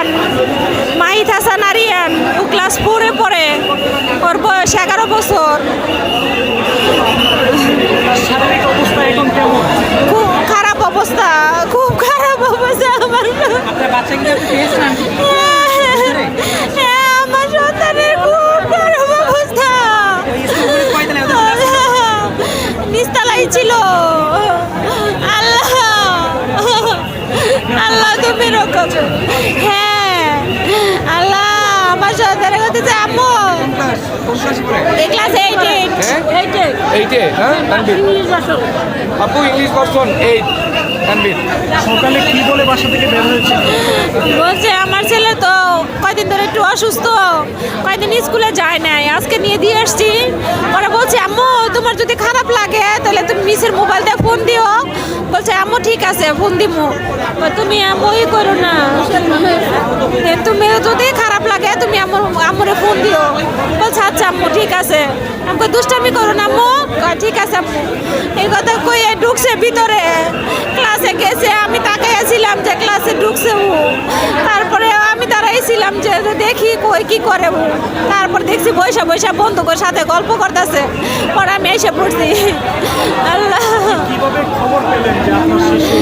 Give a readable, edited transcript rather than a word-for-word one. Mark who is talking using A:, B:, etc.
A: আরিয়ান, মাহিদ হাসান আরিয়ান। ও class 4-এ পড়ে, ওর বয়স 11 বছর।
B: শারীরিক অবস্থা এখন কেমন?
A: খুব খারাপ অবস্থা, খুব খারাপ অবস্থা আমার।
B: আপনার বাচ্চাকে আপনি পেয়েছেন?
A: হ্যাঁ, আমার সন্তানের খুব খারাপ অবস্থা। নিস্তালাই ছিল। আল্লাহ, আল্লাহ তুমি রক্ষা করো। হ্যাঁ আল্লাহ, আমার সন্তানের কথা যে আম্মু ক্লাস 8-এ
C: হ্যাঁ তানভীর আপু ইংলিশ ভার্সন 8 তানভীর।
B: সকালে কি বলে বাসা থেকে বের হয়েছে?
A: বলছে আমার ছেলে তো কয়দিন ধরে একটু অসুস্থ, কয়দিন স্কুলে যায় নাই, আজকে নিয়ে দিয়ে আসছি। ওরা বলছে আম্মু তোমার যদি খারাপ লাগে তাহলে তুমি মিসের মোবাইল দিয়ে ফোন দিও। বলছে আম্মু ঠিক আছে ফোন দিমু। তুমি আম্মুই করো না, তুমি যদি খারাপ লাগে তুমি আম্মুরে ফোন দিও। বলছে আচ্ছা আম্মু ঠিক আছে। আমাকে দুষ্টামি করো না আম্মু। ঠিক আছে আম্মু। এই কথা কইয়ে ঢুকছে ভিতরে, ক্লাসে গেছে। আমি তাকাইয়াছিলাম যে ক্লাসে ঢুকছে ও। তারপরে আমি দাঁড়াইছিলাম যে দেখি কই কি করে ও। তারপর দেখছি বৈশা বৈশা বন্ধুকের সাথে গল্প করতেছে। পরে আমি এসে পড়ছি। আল্লাহ,
B: কিভাবে খবর পেলেন যে আপনার শিশু?